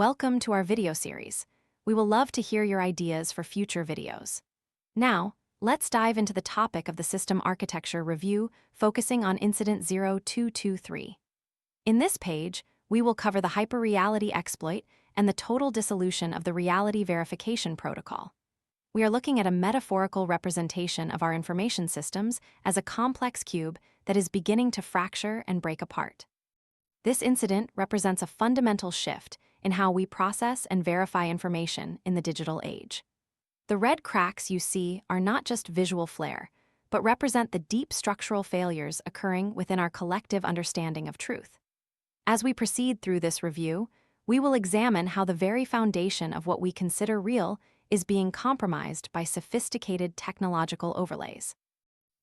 Welcome to our video series. We will love to hear your ideas for future videos. Now, let's dive into the topic of the system architecture review, focusing on Incident 0223. In this page, we will cover the Hyperreality Exploit and the total dissolution of the reality verification protocol. We are looking at a metaphorical representation of our information systems as a complex cube that is beginning to fracture and break apart. This incident represents a fundamental shift in how we process and verify information in the digital age. The red cracks you see are not just visual flair, but represent the deep structural failures occurring within our collective understanding of truth. As we proceed through this review, we will examine how the very foundation of what we consider real is being compromised by sophisticated technological overlays.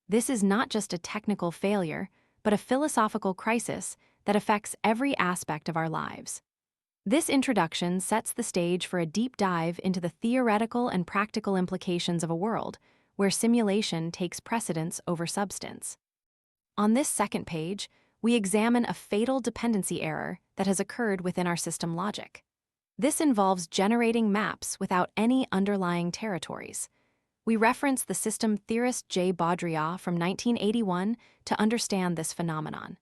This is not just a technical failure, but a philosophical crisis that affects every aspect of our lives. This introduction sets the stage for a deep dive into the theoretical and practical implications of a world where simulation takes precedence over substance. On this second page, we examine a fatal dependency error that has occurred within our system logic. This involves generating maps without any underlying territories. We reference the system theorist J. Baudrillard from 1981 to understand this phenomenon.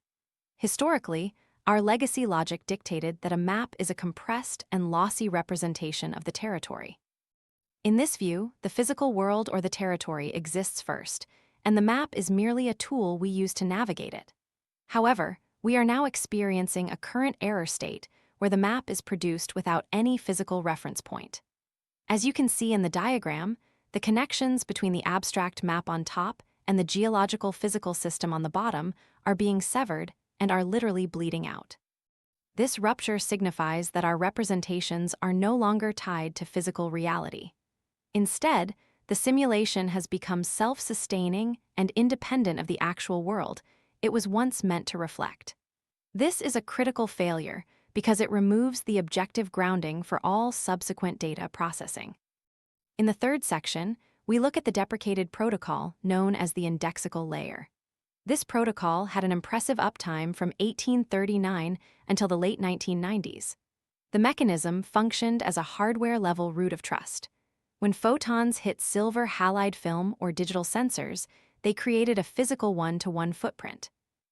Historically, our legacy logic dictated that a map is a compressed and lossy representation of the territory. In this view, the physical world or the territory exists first, and the map is merely a tool we use to navigate it. However, we are now experiencing a current error state where the map is produced without any physical reference point. As you can see in the diagram, the connections between the abstract map on top and the geological physical system on the bottom are being severed and are literally bleeding out. This rupture signifies that our representations are no longer tied to physical reality. Instead, the simulation has become self-sustaining and independent of the actual world it was once meant to reflect. This is a critical failure because it removes the objective grounding for all subsequent data processing. In the third section, we look at the deprecated protocol known as the Indexical Layer. This protocol had an impressive uptime from 1839 until the late 1990s. The mechanism functioned as a hardware-level root of trust. When photons hit silver halide film or digital sensors, they created a physical one-to-one footprint.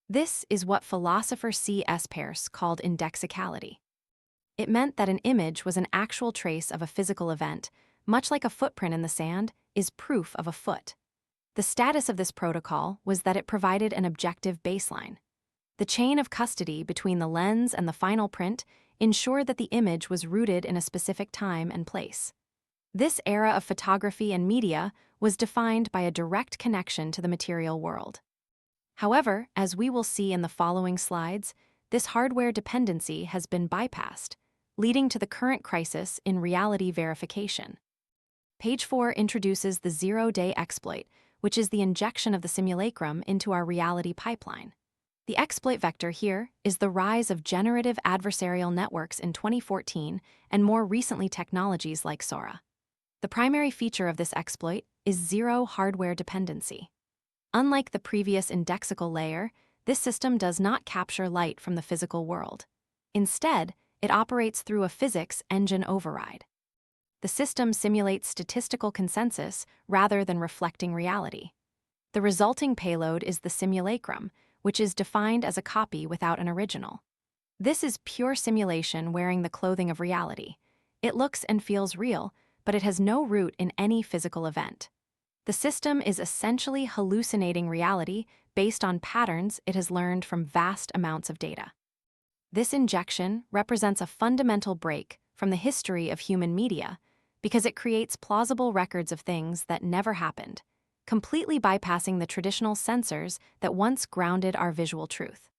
This is what philosopher C.S. Peirce called indexicality. It meant that an image was an actual trace of a physical event, much like a footprint in the sand is proof of a foot. The status of this protocol was that it provided an objective baseline. The chain of custody between the lens and the final print ensured that the image was rooted in a specific time and place. This era of photography and media was defined by a direct connection to the material world. However, as we will see in the following slides, this hardware dependency has been bypassed, leading to the current crisis in reality verification. Page 4 introduces the zero-day exploit, which is the injection of the simulacrum into our reality pipeline. The exploit vector here is the rise of generative adversarial networks in 2014 and more recently technologies like Sora. The primary feature of this exploit is zero hardware dependency. Unlike the previous indexical layer, this system does not capture light from the physical world. Instead, it operates through a physics engine override. The system simulates statistical consensus rather than reflecting reality. The resulting payload is the simulacrum, which is defined as a copy without an original. This is pure simulation wearing the clothing of reality. It looks and feels real, but it has no root in any physical event. The system is essentially hallucinating reality based on patterns it has learned from vast amounts of data. This injection represents a fundamental break from the history of human media because it creates plausible records of things that never happened, completely bypassing the traditional sensors that once grounded our visual truth.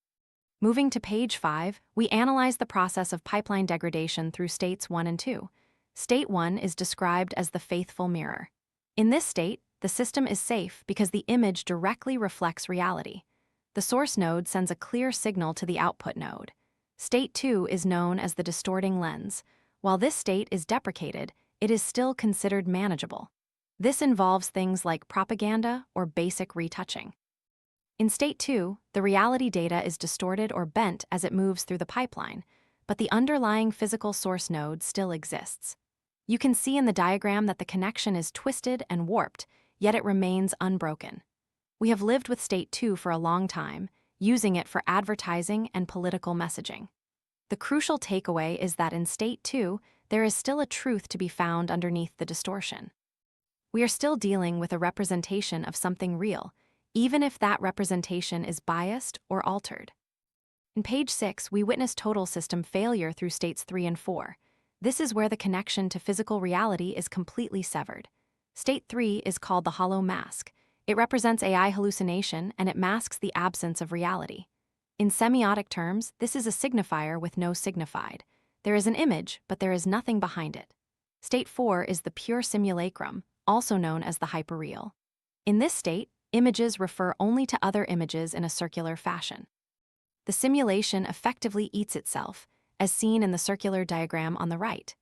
Moving to page 5, we analyze the process of pipeline degradation through states 1 and 2. State 1 is described as the faithful mirror. In this state, the system is safe because the image directly reflects reality. The source node sends a clear signal to the output node. State 2 is known as the distorting lens. While this state is deprecated, it is still considered manageable. This involves things like propaganda or basic retouching. In state 2, the reality data is distorted or bent as it moves through the pipeline, but the underlying physical source node still exists. You can see in the diagram that the connection is twisted and warped, yet it remains unbroken. We have lived with State 2 for a long time, using it for advertising and political messaging. The crucial takeaway is that in State 2, there is still a truth to be found underneath the distortion. We are still dealing with a representation of something real, even if that representation is biased or altered. In page 6, we witness total system failure through states 3 and 4. This is where the connection to physical reality is completely severed. State 3 is called the hollow mask. It represents AI hallucination and it masks the absence of reality. In semiotic terms, this is a signifier with no signified. There is an image, but there is nothing behind it. State 4 is the pure simulacrum, also known as the hyperreal. In this state, images refer only to other images in a circular fashion. The simulation effectively eats itself, as seen in the circular diagram on the right.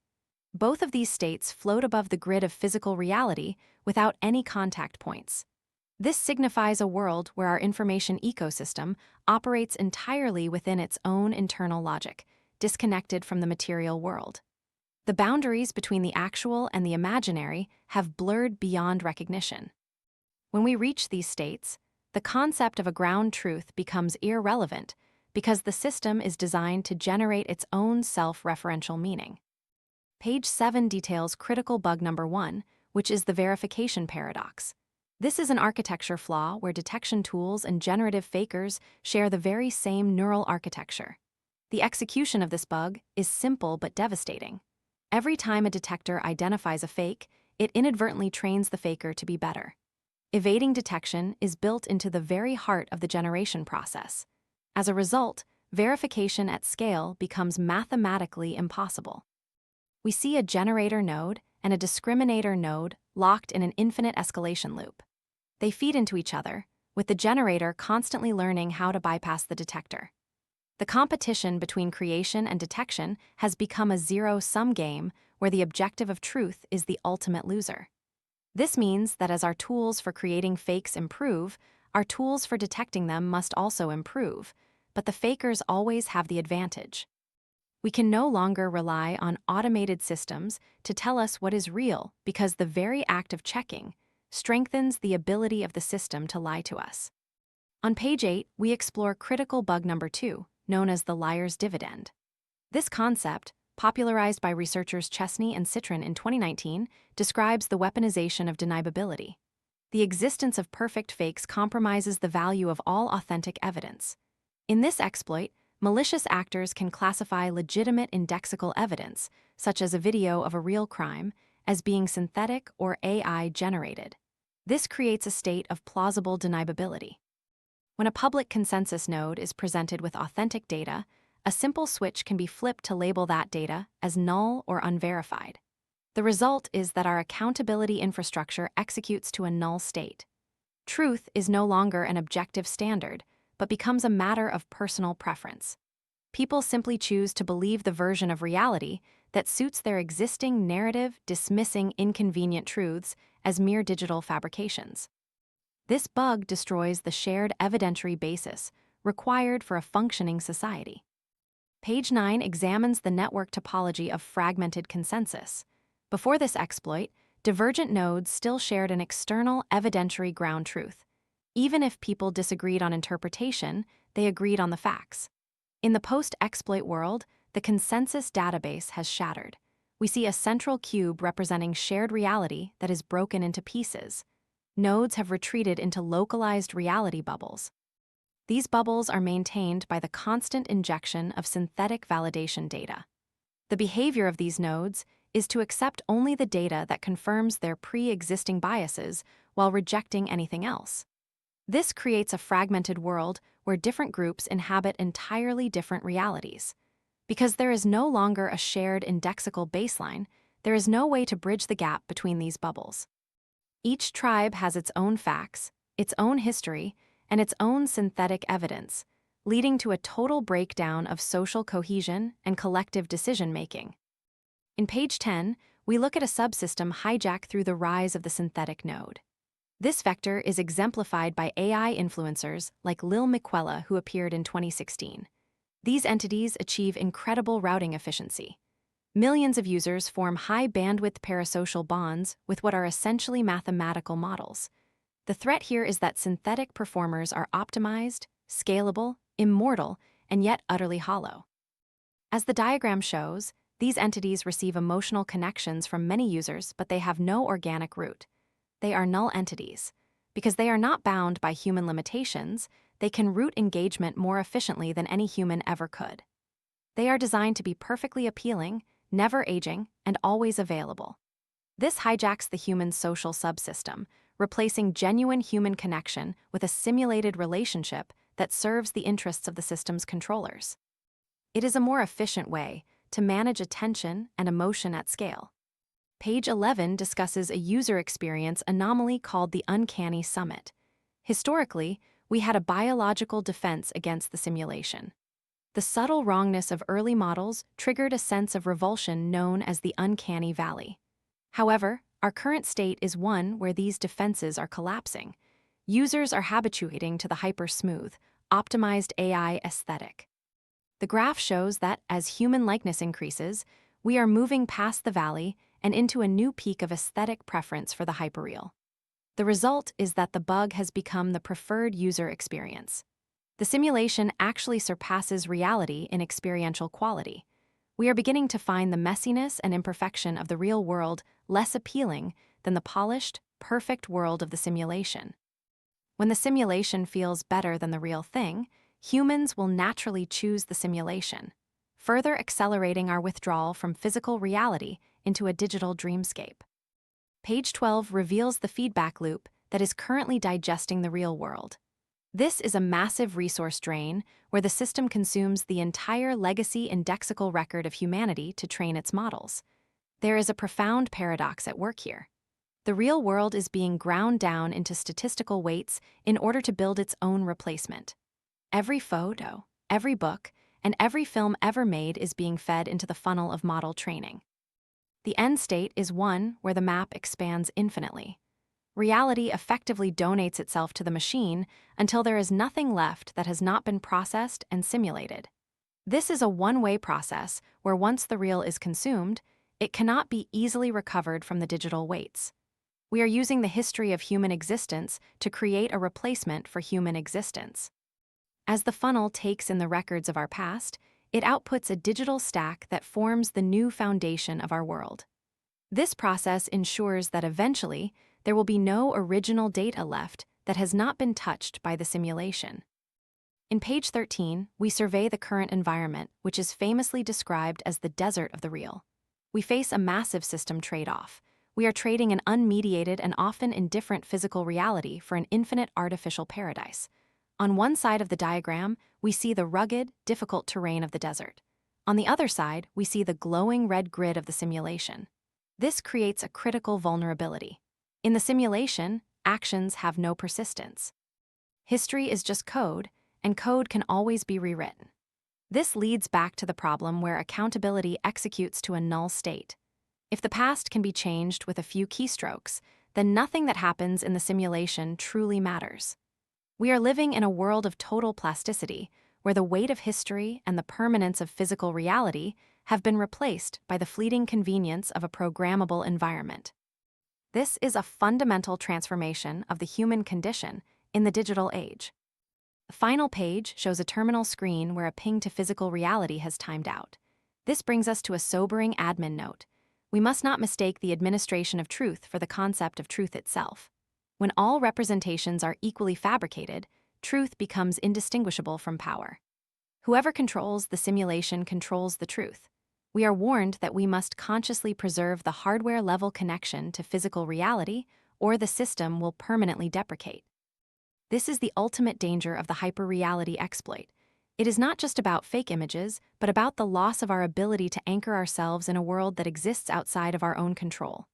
Both of these states float above the grid of physical reality without any contact points. This signifies a world where our information ecosystem operates entirely within its own internal logic, disconnected from the material world. The boundaries between the actual and the imaginary have blurred beyond recognition. When we reach these states, the concept of a ground truth becomes irrelevant because the system is designed to generate its own self-referential meaning. Page 7 details critical bug number 1, which is the verification paradox. This is an architecture flaw where detection tools and generative fakers share the very same neural architecture. The execution of this bug is simple but devastating. Every time a detector identifies a fake, it inadvertently trains the faker to be better. Evading detection is built into the very heart of the generation process. As a result, verification at scale becomes mathematically impossible. We see a generator node and a discriminator node locked in an infinite escalation loop. They feed into each other, with the generator constantly learning how to bypass the detector. The competition between creation and detection has become a zero-sum game where the objective of truth is the ultimate loser. This means that as our tools for creating fakes improve, our tools for detecting them must also improve, but the fakers always have the advantage. We can no longer rely on automated systems to tell us what is real because the very act of checking strengthens the ability of the system to lie to us. On page 8, we explore critical bug number 2, known as the liar's dividend. This concept, popularized by researchers Chesney and Citron in 2019, describes the weaponization of deniability. The existence of perfect fakes compromises the value of all authentic evidence. In this exploit, malicious actors can classify legitimate indexical evidence, such as a video of a real crime, as being synthetic or AI-generated. This creates a state of plausible deniability. When a public consensus node is presented with authentic data, a simple switch can be flipped to label that data as null or unverified. The result is that our accountability infrastructure executes to a null state. Truth is no longer an objective standard, but becomes a matter of personal preference. People simply choose to believe the version of reality that suits their existing narrative, dismissing inconvenient truths as mere digital fabrications. This bug destroys the shared evidentiary basis required for a functioning society. Page 9 examines the network topology of fragmented consensus. Before this exploit, divergent nodes still shared an external evidentiary ground truth. Even if people disagreed on interpretation, they agreed on the facts. In the post-exploit world, the consensus database has shattered. We see a central cube representing shared reality that is broken into pieces. Nodes have retreated into localized reality bubbles. These bubbles are maintained by the constant injection of synthetic validation data. The behavior of these nodes is to accept only the data that confirms their pre-existing biases while rejecting anything else. This creates a fragmented world where different groups inhabit entirely different realities. Because there is no longer a shared indexical baseline, there is no way to bridge the gap between these bubbles. Each tribe has its own facts, its own history, and its own synthetic evidence, leading to a total breakdown of social cohesion and collective decision-making. In page 10, we look at a subsystem hijacked through the rise of the synthetic node. This vector is exemplified by AI influencers like Lil Miquela, who appeared in 2016. These entities achieve incredible routing efficiency. Millions of users form high-bandwidth parasocial bonds with what are essentially mathematical models. The threat here is that synthetic performers are optimized, scalable, immortal, and yet utterly hollow. As the diagram shows, these entities receive emotional connections from many users, but they have no organic root. They are null entities. Because they are not bound by human limitations, they can route engagement more efficiently than any human ever could. They are designed to be perfectly appealing, never aging, and always available. This hijacks the human social subsystem, replacing genuine human connection with a simulated relationship that serves the interests of the system's controllers. It is a more efficient way to manage attention and emotion at scale. Page 11 discusses a user experience anomaly called the uncanny summit. Historically, we had a biological defense against the simulation. The subtle wrongness of early models triggered a sense of revulsion known as the uncanny valley. However, our current state is one where these defenses are collapsing. Users are habituating to the hyper-smooth, optimized AI aesthetic. The graph shows that as human likeness increases, we are moving past the valley and into a new peak of aesthetic preference for the hyperreal. The result is that the bug has become the preferred user experience. The simulation actually surpasses reality in experiential quality. We are beginning to find the messiness and imperfection of the real world less appealing than the polished, perfect world of the simulation. When the simulation feels better than the real thing, humans will naturally choose the simulation, further accelerating our withdrawal from physical reality into a digital dreamscape. Page 12 reveals the feedback loop that is currently digesting the real world. This is a massive resource drain where the system consumes the entire legacy indexical record of humanity to train its models. There is a profound paradox at work here. The real world is being ground down into statistical weights in order to build its own replacement. Every photo, every book, and every film ever made is being fed into the funnel of model training. The end state is one where the map expands infinitely. Reality effectively donates itself to the machine until there is nothing left that has not been processed and simulated. This is a one-way process where once the real is consumed, it cannot be easily recovered from the digital weights. We are using the history of human existence to create a replacement for human existence. As the funnel takes in the records of our past, it outputs a digital stack that forms the new foundation of our world. This process ensures that eventually, there will be no original data left that has not been touched by the simulation. In page 13, we survey the current environment, which is famously described as the desert of the real. We face a massive system trade-off. We are trading an unmediated and often indifferent physical reality for an infinite artificial paradise. On one side of the diagram, we see the rugged, difficult terrain of the desert. On the other side, we see the glowing red grid of the simulation. This creates a critical vulnerability. In the simulation, actions have no persistence. History is just code, and code can always be rewritten. This leads back to the problem where accountability executes to a null state. If the past can be changed with a few keystrokes, then nothing that happens in the simulation truly matters. We are living in a world of total plasticity, where the weight of history and the permanence of physical reality have been replaced by the fleeting convenience of a programmable environment. This is a fundamental transformation of the human condition in the digital age. The final page shows a terminal screen where a ping to physical reality has timed out. This brings us to a sobering admin note. We must not mistake the administration of truth for the concept of truth itself. When all representations are equally fabricated, truth becomes indistinguishable from power. Whoever controls the simulation controls the truth. We are warned that we must consciously preserve the hardware-level connection to physical reality, or the system will permanently deprecate. This is the ultimate danger of the hyperreality exploit. It is not just about fake images, but about the loss of our ability to anchor ourselves in a world that exists outside of our own control.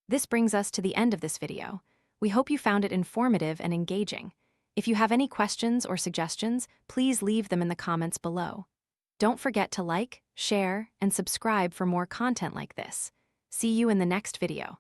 This brings us to the end of this video. We hope you found it informative and engaging. If you have any questions or suggestions, please leave them in the comments below. Don't forget to like, share, and subscribe for more content like this. See you in the next video.